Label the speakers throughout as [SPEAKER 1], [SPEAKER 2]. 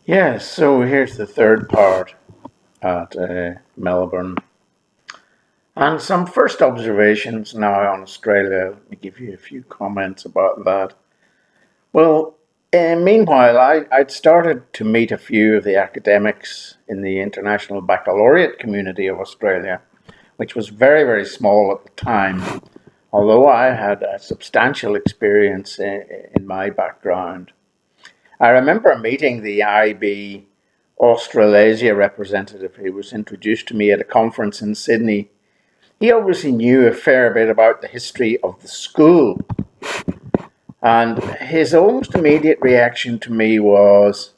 [SPEAKER 1] Yes, so here's the third part at Melbourne. And some first observations now on Australia. Let me give you a few comments about that. Well, meanwhile, I'd started to meet a few of the academics in the international baccalaureate community of Australia, which was very, very small at the time, although I had a substantial experience in my background. I remember meeting the IB Australasia representative who was introduced to me at a conference in Sydney. He obviously knew a fair bit about the history of the school, and his almost immediate reaction to me was,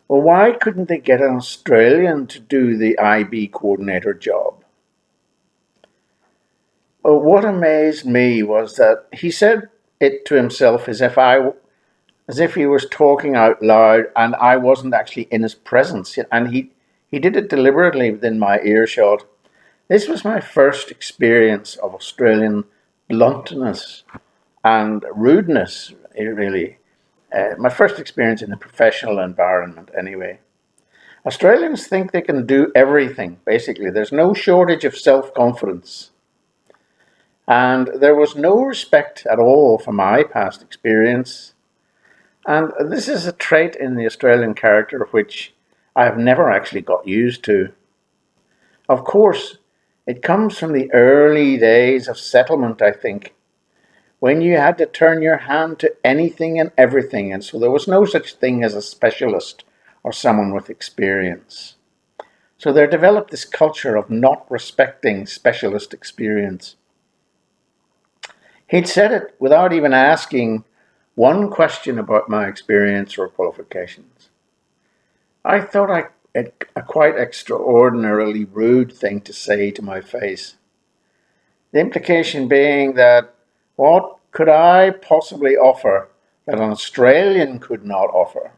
[SPEAKER 1] well, why couldn't they get an Australian to do the IB coordinator job? Well, what amazed me was that he said it to himself as if he was talking out loud and I wasn't actually in his presence. And he did it deliberately within my earshot. This was my first experience of Australian bluntness and rudeness, really. My first experience in a professional environment, anyway. Australians think they can do everything, basically. There's no shortage of self confidence. And there was no respect at all for my past experience. And this is a trait in the Australian character which I have never actually got used to. Of course, it comes from the early days of settlement, I think, when you had to turn your hand to anything and everything, and so there was no such thing as a specialist or someone with experience. So there developed this culture of not respecting specialist experience. He'd said it without even asking one question about my experience or qualifications. I thought it a quite extraordinarily rude thing to say to my face. The implication being that what could I possibly offer that an Australian could not offer?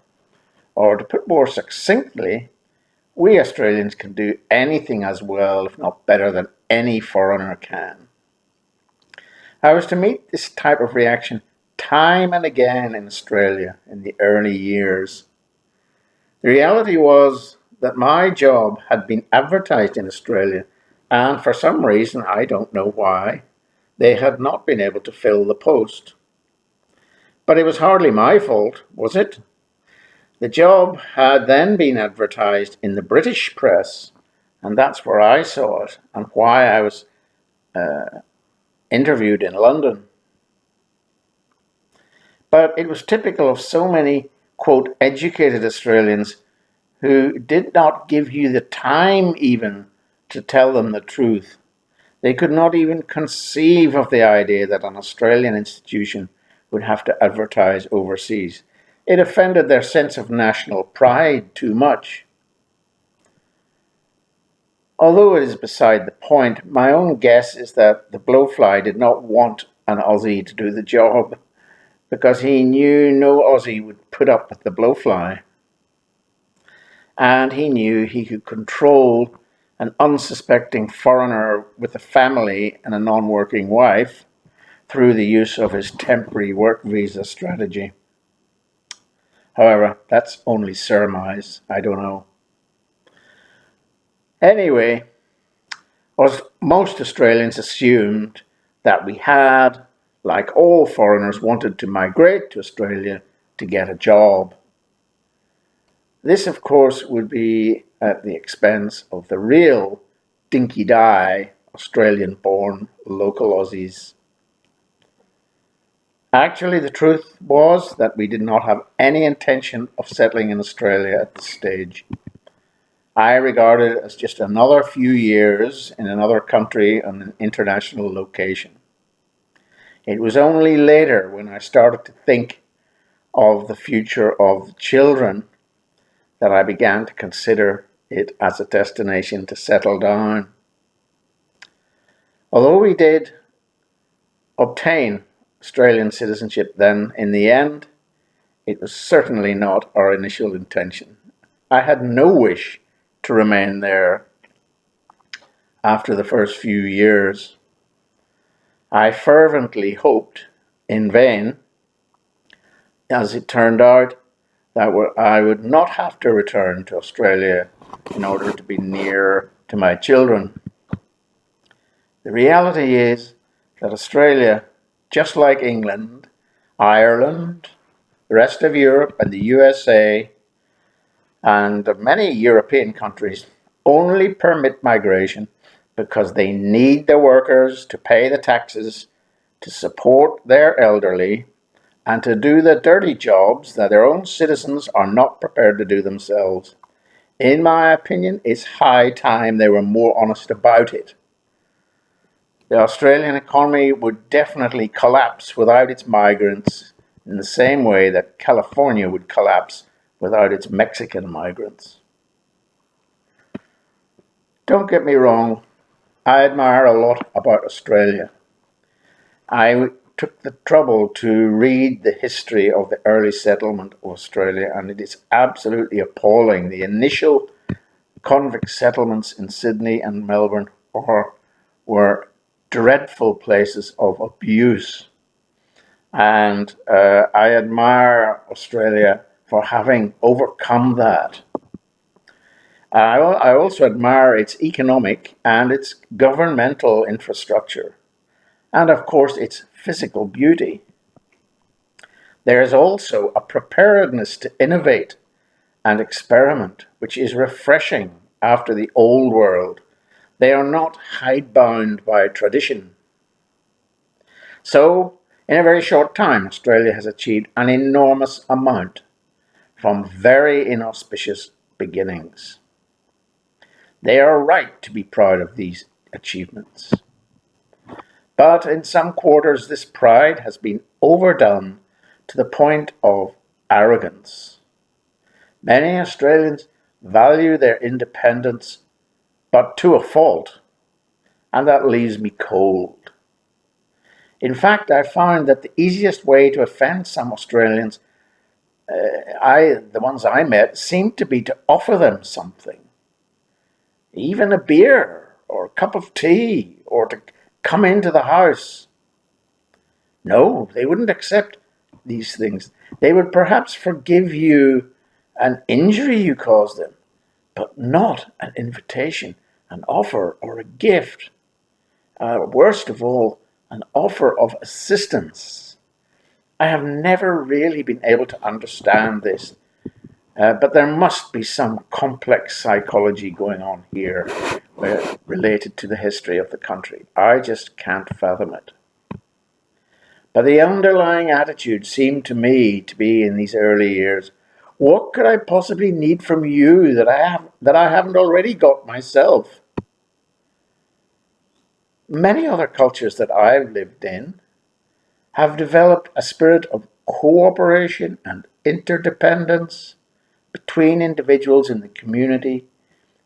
[SPEAKER 1] Or to put more succinctly, we Australians can do anything as well, if not better, than any foreigner can. I was to meet this type of reaction time and again in Australia in the early years. The reality was that my job had been advertised in Australia, and for some reason, I don't know why, they had not been able to fill the post. But it was hardly my fault, was it? The job had then been advertised in the British press, and that's where I saw it and why I was interviewed in London. But it was typical of so many, quote, educated Australians who did not give you the time even to tell them the truth. They could not even conceive of the idea that an Australian institution would have to advertise overseas. It offended their sense of national pride too much. Although it is beside the point, my own guess is that the blowfly did not want an Aussie to do the job because he knew no Aussie would put up with the blowfly. And he knew he could control an unsuspecting foreigner with a family and a non-working wife through the use of his temporary work visa strategy. However, that's only surmise. I don't know. Anyway, most Australians assumed that we had, like all foreigners, wanted to migrate to Australia to get a job. This, of course, would be at the expense of the real dinky-die Australian-born local Aussies. Actually, the truth was that we did not have any intention of settling in Australia at this stage. I regarded it as just another few years in another country on an international location. It was only later when I started to think of the future of the children that I began to consider it as a destination to settle down. Although we did obtain Australian citizenship then, in the end, it was certainly not our initial intention. I had no wish to remain there after the first few years. I fervently hoped, in vain, as it turned out, that I would not have to return to Australia in order to be near to my children. The reality is that Australia, just like England, Ireland, the rest of Europe, and the USA, and many European countries, only permit migration because they need the workers to pay the taxes, to support their elderly, and to do the dirty jobs that their own citizens are not prepared to do themselves. In my opinion, it's high time they were more honest about it. The Australian economy would definitely collapse without its migrants, in the same way that California would collapse without its Mexican migrants. Don't get me wrong, I admire a lot about Australia. I took the trouble to read the history of the early settlement of Australia, and it is absolutely appalling. The initial convict settlements in Sydney and Melbourne were dreadful places of abuse. And I admire Australia for having overcome that. I also admire its economic and its governmental infrastructure, and of course its physical beauty. There is also a preparedness to innovate and experiment, which is refreshing after the old world. They are not hidebound by tradition. So, in a very short time, Australia has achieved an enormous amount from very inauspicious beginnings. They are right to be proud of these achievements. But in some quarters, this pride has been overdone to the point of arrogance. Many Australians value their independence, but to a fault, and that leaves me cold. In fact, I found that the easiest way to offend some Australians, the ones I met, seemed to be to offer them something. Even a beer or a cup of tea, or to come into the house. No, they wouldn't accept these things. They would perhaps forgive you an injury you caused them, but not an invitation, an offer, or a gift. Worst of all, an offer of assistance. I have never really been able to understand this. But there must be some complex psychology going on here related to the history of the country. I just can't fathom it. But the underlying attitude seemed to me to be in these early years, what could I possibly need from you that I haven't already got myself? Many other cultures that I've lived in have developed a spirit of cooperation and interdependence between individuals in the community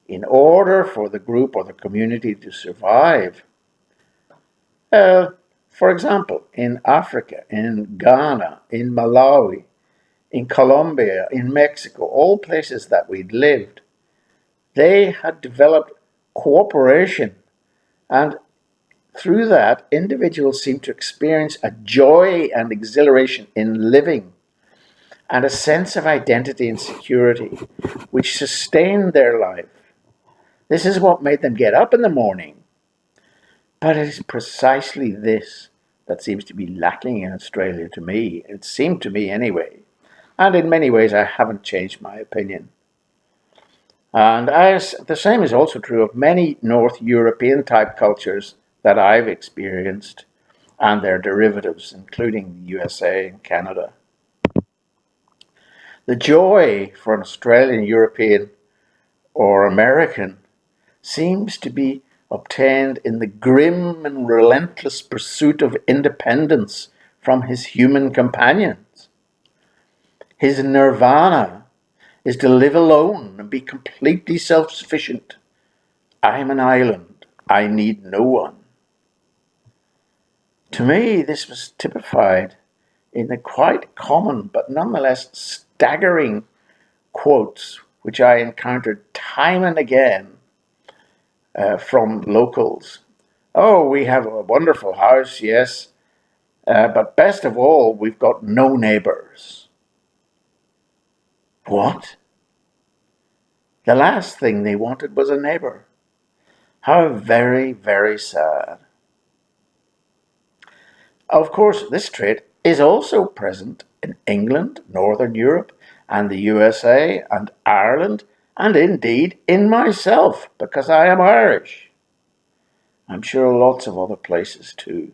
[SPEAKER 1] in order for the group or the community to survive. For example, in Africa, in Ghana, in Malawi, in Colombia, in Mexico, all places that we'd lived, they had developed cooperation, and through that, individuals seemed to experience a joy and exhilaration in living, and a sense of identity and security, which sustained their life. This is what made them get up in the morning. But it is precisely this that seems to be lacking in Australia to me. It seemed to me anyway. And in many ways, I haven't changed my opinion. And the same is also true of many North European type cultures that I've experienced and their derivatives, including the USA and Canada. The joy for an Australian, European, or American seems to be obtained in the grim and relentless pursuit of independence from his human companions. His nirvana is to live alone and be completely self-sufficient. I'm an island. I need no one. To me, this was typified in the quite common but nonetheless staggering quotes which I encountered time and again from locals. Oh, we have a wonderful house, yes, but best of all, we've got no neighbours. What? The last thing they wanted was a neighbour. How very, very sad. Of course, this trait is also present in England, Northern Europe, and the USA, and Ireland, and indeed in myself, because I am Irish. I'm sure lots of other places too.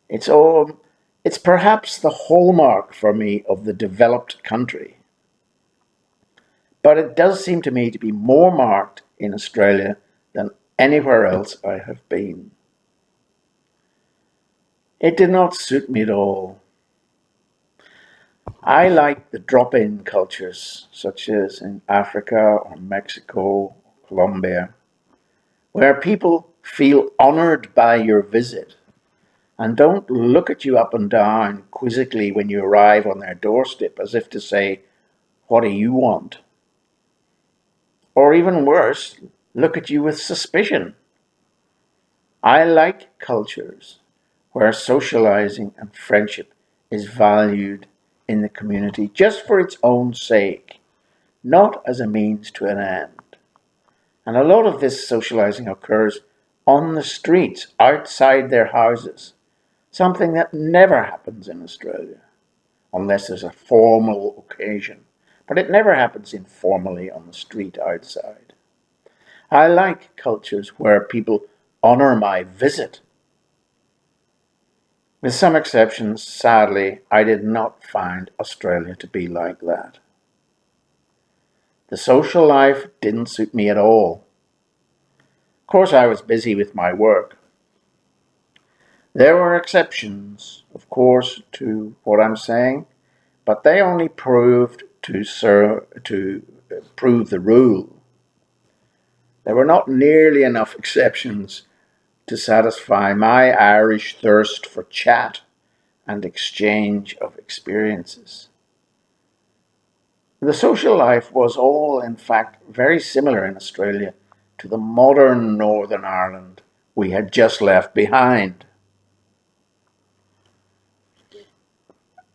[SPEAKER 1] It's perhaps the hallmark for me of the developed country. But it does seem to me to be more marked in Australia than anywhere else I have been. It did not suit me at all. I like the drop-in cultures, such as in Africa or Mexico, Colombia, where people feel honoured by your visit and don't look at you up and down quizzically when you arrive on their doorstep as if to say, "What do you want?" Or even worse, look at you with suspicion. I like cultures where socializing and friendship is valued in the community just for its own sake, not as a means to an end. And a lot of this socializing occurs on the streets, outside their houses, something that never happens in Australia, unless there's a formal occasion. But it never happens informally on the street outside. I like cultures where people honour my visit. With some exceptions, sadly, I did not find Australia to be like that. The social life didn't suit me at all. Of course, I was busy with my work. There were exceptions, of course, to what I'm saying, but they only proved to prove the rule. There were not nearly enough exceptions to satisfy my Irish thirst for chat and exchange of experiences. The social life was all, in fact, very similar in Australia to the modern Northern Ireland we had just left behind.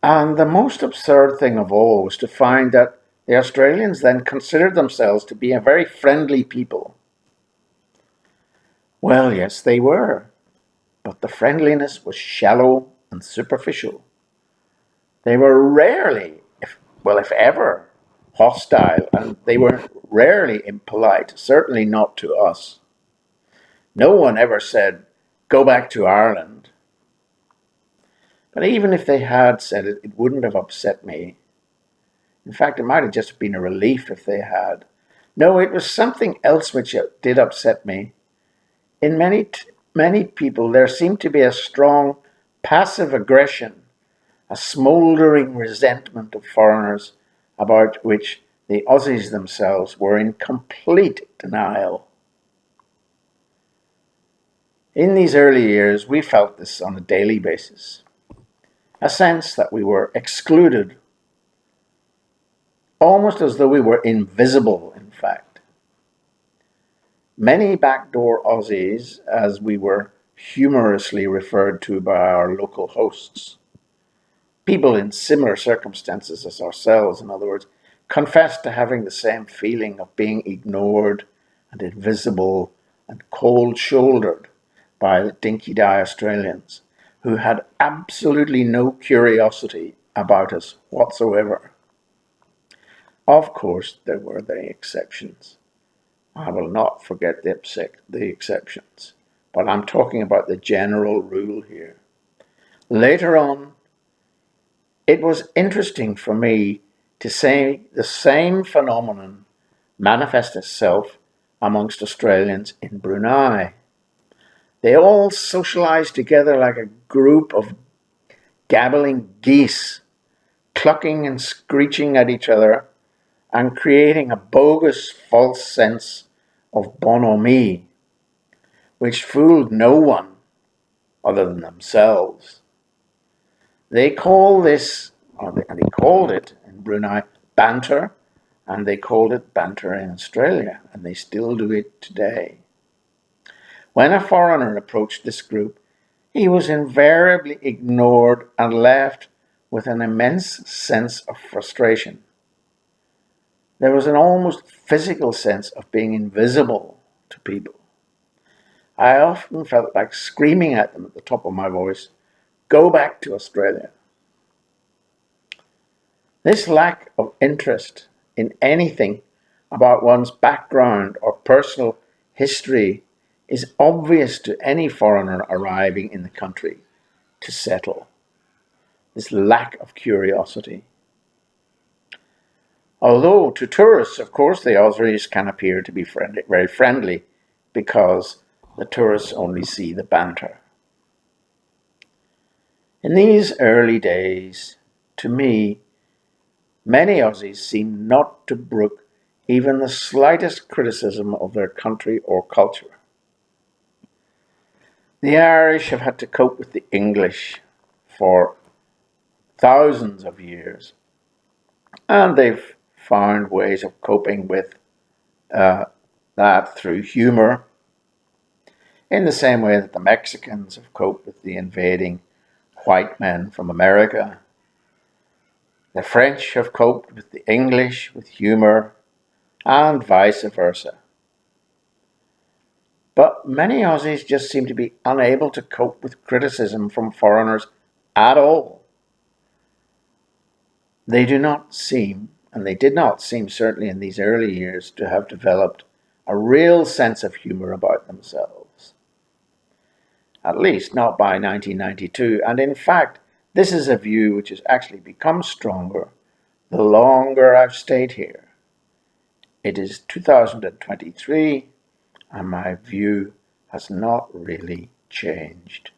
[SPEAKER 1] And the most absurd thing of all was to find that the Australians then considered themselves to be a very friendly people. Well, yes, they were, but the friendliness was shallow and superficial. They were rarely, if ever, hostile, and they were rarely impolite, certainly not to us. No one ever said, "Go back to Ireland." But even if they had said it, it wouldn't have upset me. In fact, it might have just been a relief if they had. No, it was something else which did upset me. In many people, there seemed to be a strong passive aggression, a smouldering resentment of foreigners about which the Aussies themselves were in complete denial. In these early years, we felt this on a daily basis, a sense that we were excluded, almost as though we were invisible, in fact. Many backdoor Aussies, as we were humorously referred to by our local hosts, people in similar circumstances as ourselves, in other words, confessed to having the same feeling of being ignored and invisible and cold-shouldered by the dinky-die Australians, who had absolutely no curiosity about us whatsoever. Of course, there were the exceptions. I will not forget the exceptions, but I'm talking about the general rule here. Later on, it was interesting for me to see the same phenomenon manifest itself amongst Australians in Brunei. They all socialized together like a group of gabbling geese, clucking and screeching at each other and creating a bogus false sense of bonhomie, which fooled no one other than themselves. They call this, and they called it in Brunei, banter, and they called it banter in Australia, and they still do it today. When a foreigner approached this group, he was invariably ignored and left with an immense sense of frustration. There was an almost physical sense of being invisible to people. I often felt like screaming at them at the top of my voice, "Go back to Australia." This lack of interest in anything about one's background or personal history is obvious to any foreigner arriving in the country to settle. This lack of curiosity. Although to tourists, of course, the Aussies can appear to be friendly, very friendly, because the tourists only see the banter. In these early days, to me, many Aussies seem not to brook even the slightest criticism of their country or culture. The Irish have had to cope with the English for thousands of years, and they've found ways of coping with that through humor, in the same way that the Mexicans have coped with the invading white men from America. The French have coped with the English with humor, and vice versa. But many Aussies just seem to be unable to cope with criticism from foreigners at all. They do not seem, and they did not seem certainly in these early years, to have developed a real sense of humor about themselves. At least not by 1992. And in fact, this is a view which has actually become stronger the longer I've stayed here. It is 2023, and my view has not really changed.